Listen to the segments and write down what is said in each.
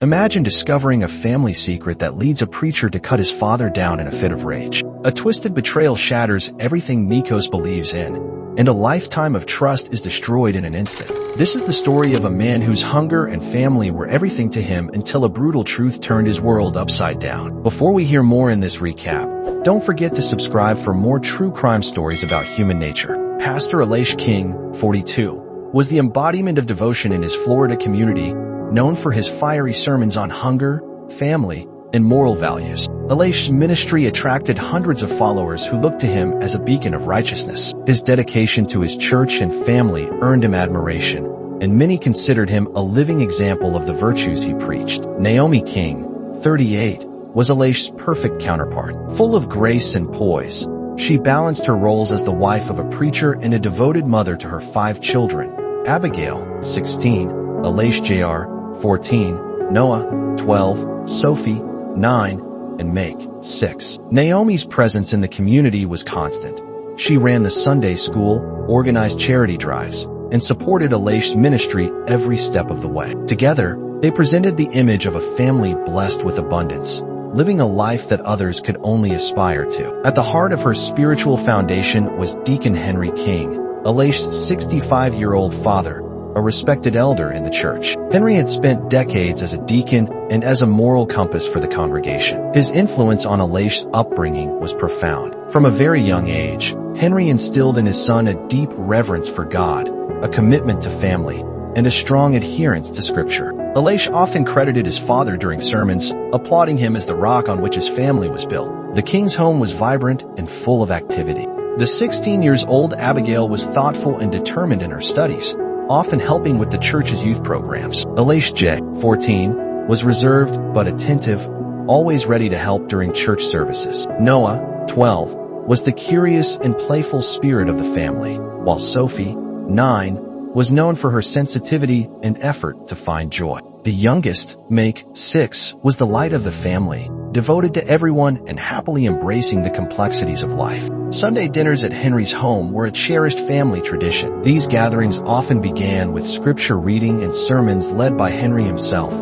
Imagine discovering a family secret that leads a preacher to cut his father down in a fit of rage. A twisted betrayal shatters everything Mikos believes in, and a lifetime of trust is destroyed in an instant. This is the story of a man whose hunger and family were everything to him until a brutal truth turned his world upside down. Before we hear more in this recap, don't forget to subscribe for more true crime stories about human nature. Pastor Elish King, 42, was the embodiment of devotion in his Florida community, known for his fiery sermons on hunger, family, and moral values. Elish's ministry attracted hundreds of followers who looked to him as a beacon of righteousness. His dedication to his church and family earned him admiration, and many considered him a living example of the virtues he preached. Naomi King, 38, was Elish's perfect counterpart. Full of grace and poise, she balanced her roles as the wife of a preacher and a devoted mother to her 5 children: Abigail, 16, Elish Jr., 14, Noah, 12, Sophie, 9, and Make, 6. Naomi's presence in the community was constant. She ran the Sunday school, organized charity drives, and supported Elish's ministry every step of the way. Together, they presented the image of a family blessed with abundance, living a life that others could only aspire to. At the heart of her spiritual foundation was Deacon Henry King, Elish's 65-year-old father, a respected elder in the church. Henry had spent decades as a deacon and as a moral compass for the congregation. His influence on Elish's upbringing was profound. From a very young age, Henry instilled in his son a deep reverence for God, a commitment to family, and a strong adherence to Scripture. Elish often credited his father during sermons, applauding him as the rock on which his family was built. The king's home was vibrant and full of activity. The 16-year-old Abigail was thoughtful and determined in her studies, often helping with the church's youth programs. Elish J., 14, was reserved but attentive, always ready to help during church services. Noah, 12, was the curious and playful spirit of the family, while Sophie, 9, was known for her sensitivity and effort to find joy. The youngest, Make, 6, was the light of the family, devoted to everyone and happily embracing the complexities of life. Sunday dinners at Henry's home were a cherished family tradition. These gatherings often began with scripture reading and sermons led by Henry himself,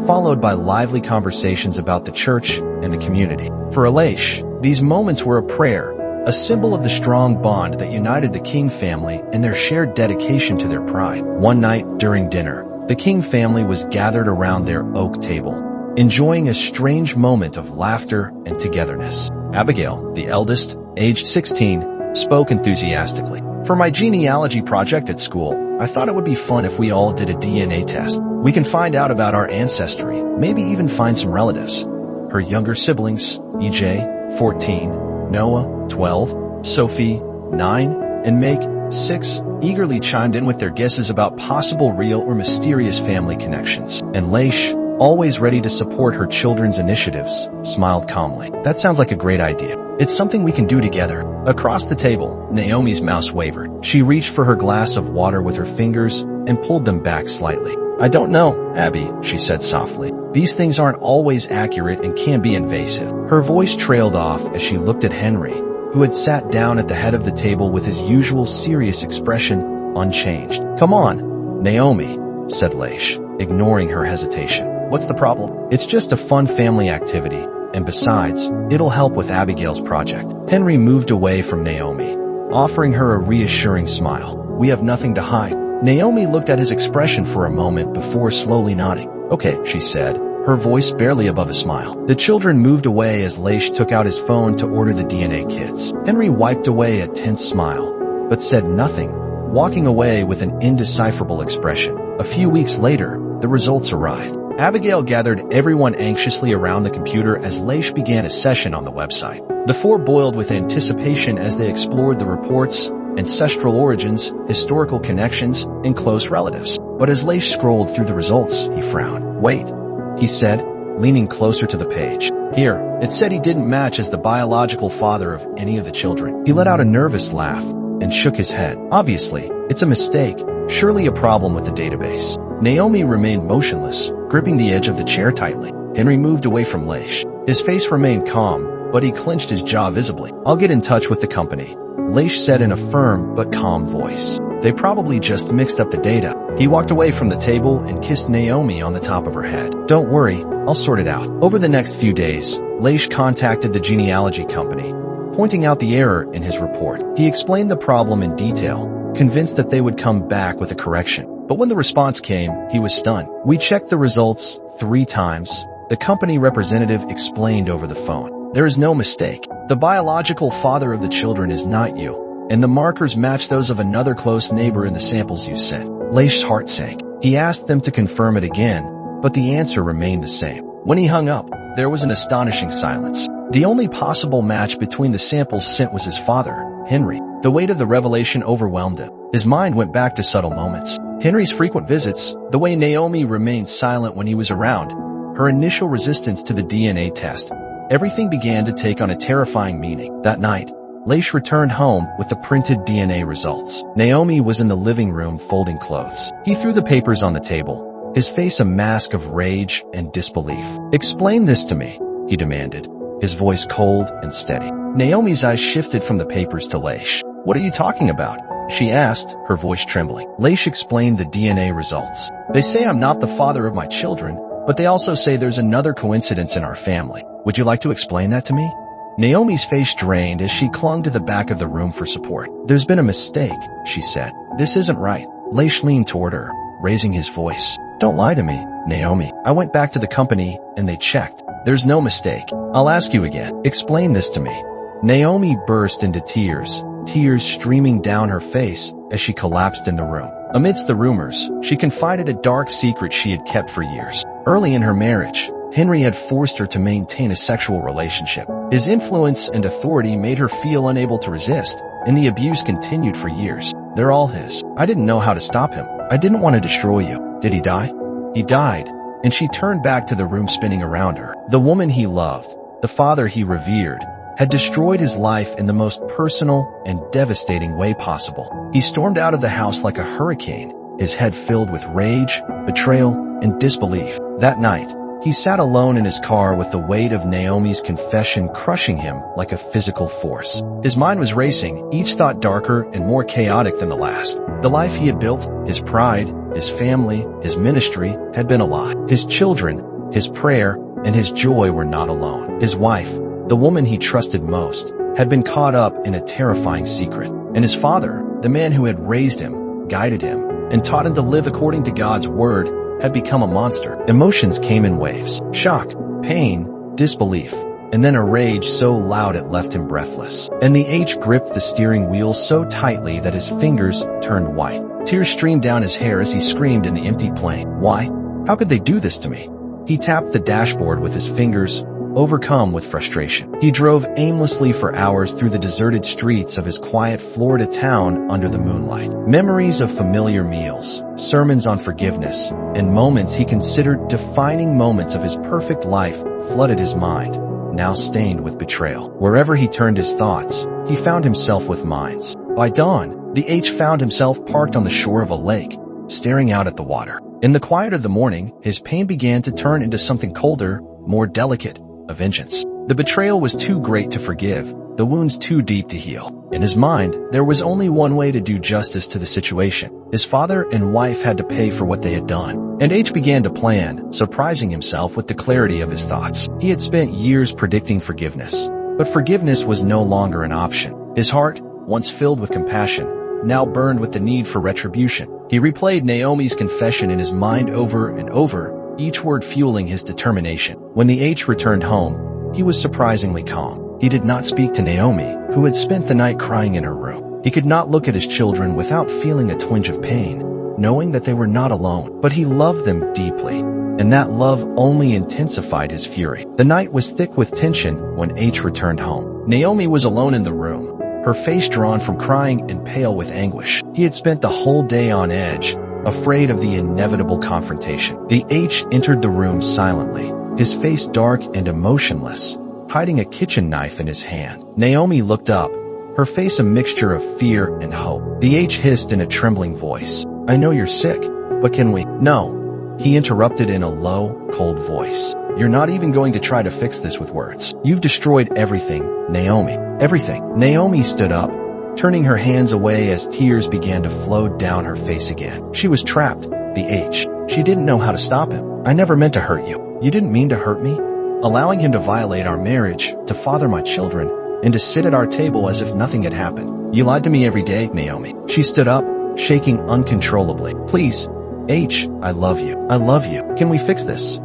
followed by lively conversations about the church and the community. For Elish, these moments were a prayer, a symbol of the strong bond that united the King family and their shared dedication to their pride. One night during dinner, the King family was gathered around their oak table, enjoying a strange moment of laughter and togetherness. Abigail, the eldest, aged 16, spoke enthusiastically. "For my genealogy project at school, I thought it would be fun if we all did a DNA test. We can find out about our ancestry, maybe even find some relatives." Her younger siblings, EJ, 14, Noah, 12, Sophie, 9, and Make, 6, eagerly chimed in with their guesses about possible real or mysterious family connections. And Elish, always ready to support her children's initiatives, smiled calmly. "That sounds like a great idea. It's something we can do together." Across the table, Naomi's mouse wavered. She reached for her glass of water with her fingers and pulled them back slightly. "I don't know, Abby," she said softly. "These things aren't always accurate and can be invasive." Her voice trailed off as she looked at Henry, who had sat down at the head of the table with his usual serious expression unchanged. "Come on, Naomi," said Elish, ignoring her hesitation. "What's the problem? It's just a fun family activity, and besides, it'll help with Abigail's project." Henry moved away from Naomi, offering her a reassuring smile. "We have nothing to hide." Naomi looked at his expression for a moment before slowly nodding. "Okay," she said, her voice barely above a smile. The children moved away as Elish took out his phone to order the DNA kits. Henry wiped away a tense smile, but said nothing, walking away with an indecipherable expression. A few weeks later, the results arrived. Abigail gathered everyone anxiously around the computer as Elish began a session on the website. The 4 boiled with anticipation as they explored the reports, ancestral origins, historical connections, and close relatives. But as Elish scrolled through the results, he frowned. "Wait," he said, leaning closer to the page. "Here, it said he didn't match as the biological father of any of the children." He let out a nervous laugh and shook his head. "Obviously, it's a mistake, surely a problem with the database." Naomi remained motionless, gripping the edge of the chair tightly. Henry moved away from Elish. His face remained calm, but he clenched his jaw visibly. "I'll get in touch with the company," Elish said in a firm but calm voice. They probably just mixed up the data. He walked away from the table and kissed Naomi on the top of her head. Don't worry, I'll sort it out. Over the next few days, Leish contacted the genealogy company, pointing out the error in his report. He explained the problem in detail, convinced that they would come back with a correction. But when the response came, he was stunned. We checked the results 3 times. The company representative explained over the phone. There is no mistake. The biological father of the children is not you, and the markers match those of another close neighbor in the samples you sent. Leish's heart sank. He asked them to confirm it again, but the answer remained the same. When he hung up, there was an astonishing silence. The only possible match between the samples sent was his father, Henry. The weight of the revelation overwhelmed him. His mind went back to subtle moments. Henry's frequent visits, the way Naomi remained silent when he was around, her initial resistance to the DNA test. Everything began to take on a terrifying meaning. That night, Leish returned home with the printed DNA results. Naomi was in the living room folding clothes. He threw the papers on the table, his face a mask of rage and disbelief. "Explain this to me," he demanded, his voice cold and steady. Naomi's eyes shifted from the papers to Leish. "What are you talking about?" she asked, her voice trembling. Leish explained the DNA results. "They say I'm not the father of my children, but they also say there's another coincidence in our family. Would you like to explain that to me?" Naomi's face drained as she clung to the back of the room for support. "There's been a mistake," she said. "This isn't right." Leish leaned toward her, raising his voice. "Don't lie to me, Naomi. I went back to the company and they checked. There's no mistake. I'll ask you again. Explain this to me." Naomi burst into tears, tears streaming down her face as she collapsed in the room. Amidst the rumors, she confided a dark secret she had kept for years. Early in her marriage, Henry had forced her to maintain a sexual relationship. His influence and authority made her feel unable to resist, and the abuse continued for years. "They're all his. I didn't know how to stop him. I didn't want to destroy you." "Did he die?" "He died," and she turned back to the room spinning around her. The woman he loved, the father he revered, had destroyed his life in the most personal and devastating way possible. He stormed out of the house like a hurricane, his head filled with rage, betrayal, and disbelief. That night, he sat alone in his car with the weight of Naomi's confession crushing him like a physical force. His mind was racing, each thought darker and more chaotic than the last. The life he had built, his pride, his family, his ministry, had been a lie. His children, his prayer, and his joy were not alone. His wife, the woman he trusted most, had been caught up in a terrifying secret. And his father, the man who had raised him, guided him, and taught him to live according to God's word, had become a monster. Emotions came in waves. Shock, pain, disbelief, and then a rage so loud it left him breathless. And the H gripped the steering wheel so tightly that his fingers turned white. Tears streamed down his hair as he screamed in the empty plane. "Why? How could they do this to me?" He tapped the dashboard with his fingers, overcome with frustration. He drove aimlessly for hours through the deserted streets of his quiet Florida town under the moonlight. Memories of familiar meals, sermons on forgiveness, and moments he considered defining moments of his perfect life flooded his mind, now stained with betrayal. Wherever he turned his thoughts, he found himself with mines. By dawn, the H found himself parked on the shore of a lake, staring out at the water. In the quiet of the morning, his pain began to turn into something colder, more delicate, a vengeance. The betrayal was too great to forgive, the wounds too deep to heal. In his mind, there was only one way to do justice to the situation. His father and wife had to pay for what they had done. And H began to plan, surprising himself with the clarity of his thoughts. He had spent years predicting forgiveness, but forgiveness was no longer an option. His heart, once filled with compassion, now burned with the need for retribution. He replayed Naomi's confession in his mind over and over, each word fueling his determination. When the H returned home, he was surprisingly calm. He did not speak to Naomi, who had spent the night crying in her room. He could not look at his children without feeling a twinge of pain, knowing that they were not alone. But he loved them deeply, and that love only intensified his fury. The night was thick with tension when H returned home. Naomi was alone in the room, her face drawn from crying and pale with anguish. He had spent the whole day on edge, afraid of the inevitable confrontation. The H entered the room silently, his face dark and emotionless, hiding a kitchen knife in his hand. Naomi looked up, her face a mixture of fear and hope. The H hissed in a trembling voice, "I know you're sick, but can we?" "No," he interrupted in a low, cold voice. "You're not even going to try to fix this with words. You've destroyed everything, Naomi. Everything." Naomi stood up, turning her hands away as tears began to flow down her face again. She was trapped. The H. She didn't know how to stop him. I never meant to hurt you. You didn't mean to hurt me. Allowing him to violate our marriage, to father my children, and to sit at our table as if nothing had happened. You lied to me every day, Naomi. She stood up, shaking uncontrollably. Please, H, I love you. I love you. Can we fix this?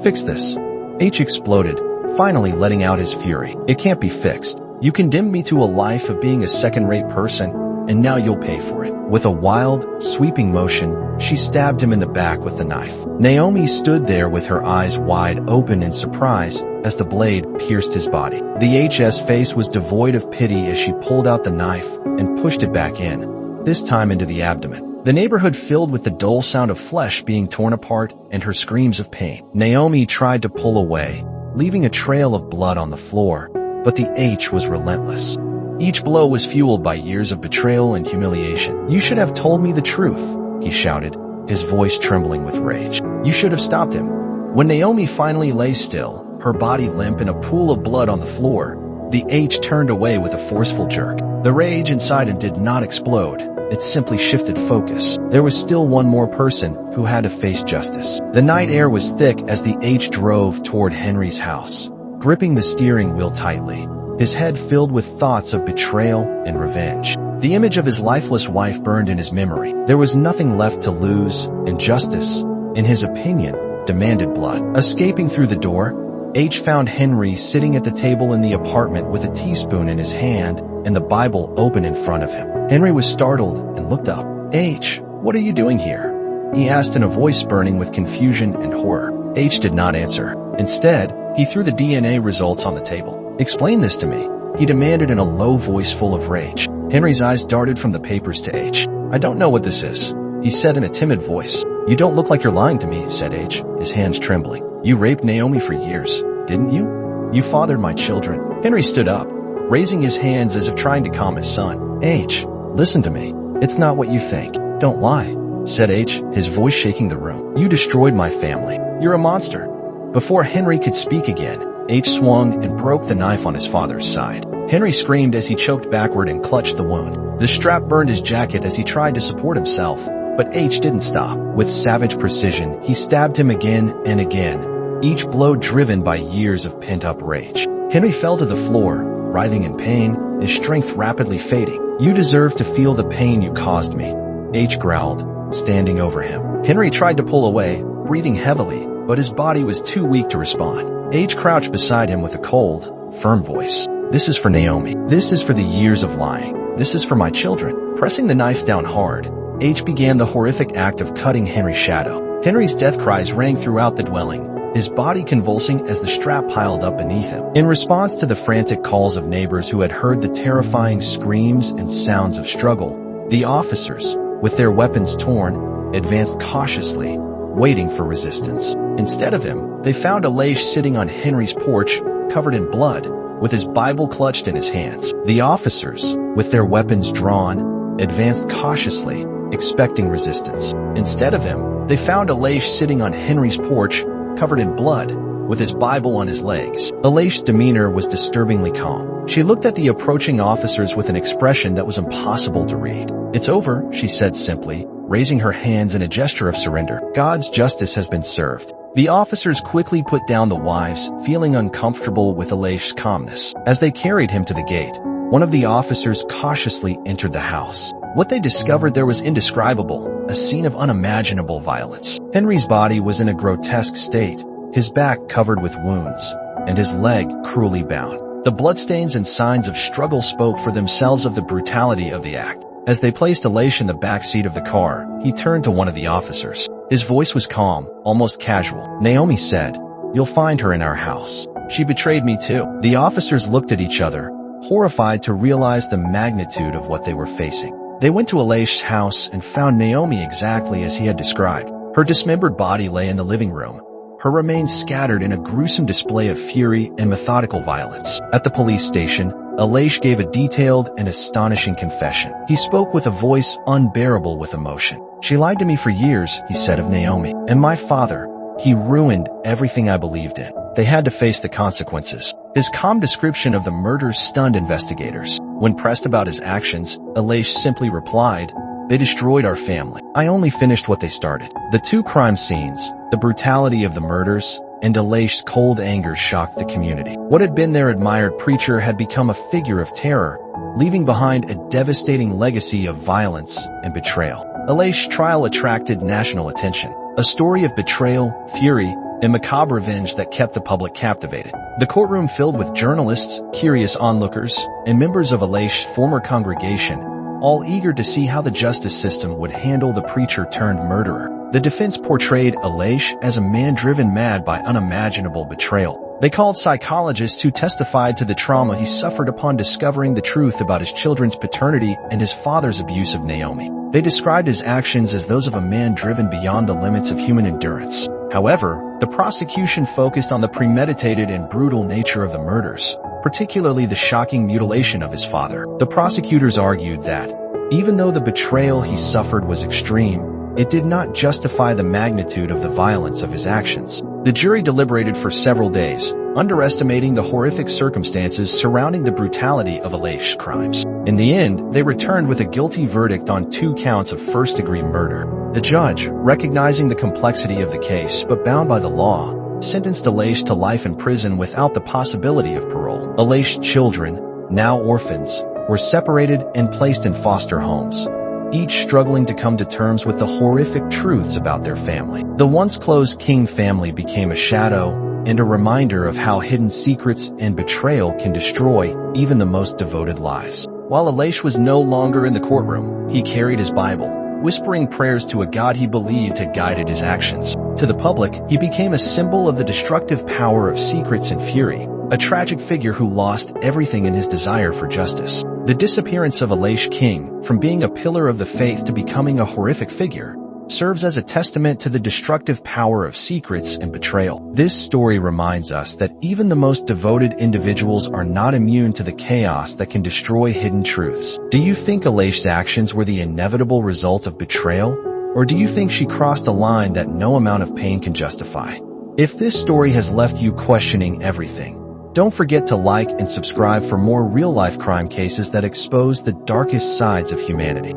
Fix this. H exploded, finally letting out his fury. It can't be fixed. You condemned me to a life of being a second-rate person, and now you'll pay for it. With a wild, sweeping motion, she stabbed him in the back with the knife. Naomi stood there with her eyes wide open in surprise as the blade pierced his body. The HS face was devoid of pity as she pulled out the knife and pushed it back in, this time into the abdomen. The neighborhood filled with the dull sound of flesh being torn apart and her screams of pain. Naomi tried to pull away, leaving a trail of blood on the floor, but the H was relentless. Each blow was fueled by years of betrayal and humiliation. You should have told me the truth, he shouted, his voice trembling with rage. You should have stopped him. When Naomi finally lay still, her body limp in a pool of blood on the floor, the H turned away with a forceful jerk. The rage inside him did not explode. It simply shifted focus. There was still one more person who had to face justice. The night air was thick as the H drove toward Henry's house, gripping the steering wheel tightly, his head filled with thoughts of betrayal and revenge. The image of his lifeless wife burned in his memory. There was nothing left to lose, and justice, in his opinion, demanded blood. Escaping through the door, H found Henry sitting at the table in the apartment with a teaspoon in his hand and the Bible open in front of him. Henry was startled and looked up. H, what are you doing here? He asked in a voice burning with confusion and horror. H did not answer. Instead, he threw the DNA results on the table. Explain this to me, he demanded in a low voice full of rage. Henry's eyes darted from the papers to H. I don't know what this is, he said in a timid voice. You don't look like you're lying to me, said H, his hands trembling. You raped Naomi for years, didn't you? You fathered my children. Henry stood up, raising his hands as if trying to calm his son. H, listen to me. It's not what you think. Don't lie, said H, his voice shaking the room. You destroyed my family. You're a monster. Before Henry could speak again, H swung and broke the knife on his father's side. Henry screamed as he choked backward and clutched the wound. The strap burned his jacket as he tried to support himself, but H didn't stop. With savage precision, he stabbed him again and again, each blow driven by years of pent-up rage. Henry fell to the floor, writhing in pain, his strength rapidly fading. You deserve to feel the pain you caused me, H growled, standing over him. Henry tried to pull away, breathing heavily, but his body was too weak to respond. H crouched beside him with a cold, firm voice. This is for Naomi. This is for the years of lying. This is for my children. Pressing the knife down hard, H began the horrific act of cutting Henry's shadow. Henry's death cries rang throughout the dwelling, his body convulsing as the strap piled up beneath him. In response to the frantic calls of neighbors who had heard the terrifying screams and sounds of struggle, the officers, with their weapons torn, advanced cautiously, waiting for resistance. Instead of him, they found Alaish sitting on Henry's porch, covered in blood, with his Bible clutched in his hands. The officers, with their weapons drawn, advanced cautiously, expecting resistance. Instead of him, they found Alaish sitting on Henry's porch, covered in blood, with his Bible on his legs. Alaish's demeanor was disturbingly calm. She looked at the approaching officers with an expression that was impossible to read. It's over, she said simply, raising her hands in a gesture of surrender. God's justice has been served. The officers quickly put down the wives, feeling uncomfortable with Alaish's calmness. As they carried him to the gate, one of the officers cautiously entered the house. What they discovered there was indescribable, a scene of unimaginable violence. Henry's body was in a grotesque state, his back covered with wounds, and his leg cruelly bound. The bloodstains and signs of struggle spoke for themselves of the brutality of the act. As they placed Alaish in the back seat of the car, he turned to one of the officers. His voice was calm, almost casual. Naomi said, "You'll find her in our house. She betrayed me too." The officers looked at each other, horrified to realize the magnitude of what they were facing. They went to Alaish's house and found Naomi exactly as he had described. Her dismembered body lay in the living room, her remains scattered in a gruesome display of fury and methodical violence. At the police station, Alaish gave a detailed and astonishing confession. He spoke with a voice unbearable with emotion. "She lied to me for years," he said of Naomi. "And my father, he ruined everything I believed in. they had to face the consequences. His calm description of the murders stunned investigators. When pressed about his actions, Alaish simply replied, "They destroyed our family. I only finished what they started." The two crime scenes, the brutality of the murders, and Alaish's cold anger shocked the community. What had been their admired preacher had become a figure of terror, leaving behind a devastating legacy of violence and betrayal. Alaish's trial attracted national attention, a story of betrayal, fury, and macabre revenge that kept the public captivated. The courtroom filled with journalists, curious onlookers, and members of Alaish's former congregation, all eager to see how the justice system would handle the preacher-turned-murderer. The defense portrayed Alaish as a man driven mad by unimaginable betrayal. They called psychologists who testified to the trauma he suffered upon discovering the truth about his children's paternity and his father's abuse of Naomi. They described his actions as those of a man driven beyond the limits of human endurance. However, the prosecution focused on the premeditated and brutal nature of the murders, particularly the shocking mutilation of his father. The prosecutors argued that, even though the betrayal he suffered was extreme, it did not justify the magnitude of the violence of his actions. The jury deliberated for several days, underestimating the horrific circumstances surrounding the brutality of Alaish's crimes. In the end, they returned with a guilty verdict on 2 counts of first-degree murder. The judge, recognizing the complexity of the case but bound by the law, sentenced Alaish to life in prison without the possibility of parole. Alaish's children, now orphans, were separated and placed in foster homes, each struggling to come to terms with the horrific truths about their family. The once close King family became a shadow and a reminder of how hidden secrets and betrayal can destroy even the most devoted lives. While Alaish was no longer in the courtroom, he carried his Bible, whispering prayers to a God he believed had guided his actions. To the public, he became a symbol of the destructive power of secrets and fury, a tragic figure who lost everything in his desire for justice. The disappearance of Alaish King, from being a pillar of the faith to becoming a horrific figure, serves as a testament to the destructive power of secrets and betrayal. This story reminds us that even the most devoted individuals are not immune to the chaos that can destroy hidden truths. Do you think Alaish's actions were the inevitable result of betrayal? Or do you think she crossed a line that no amount of pain can justify? If this story has left you questioning everything, don't forget to like and subscribe for more real-life crime cases that expose the darkest sides of humanity.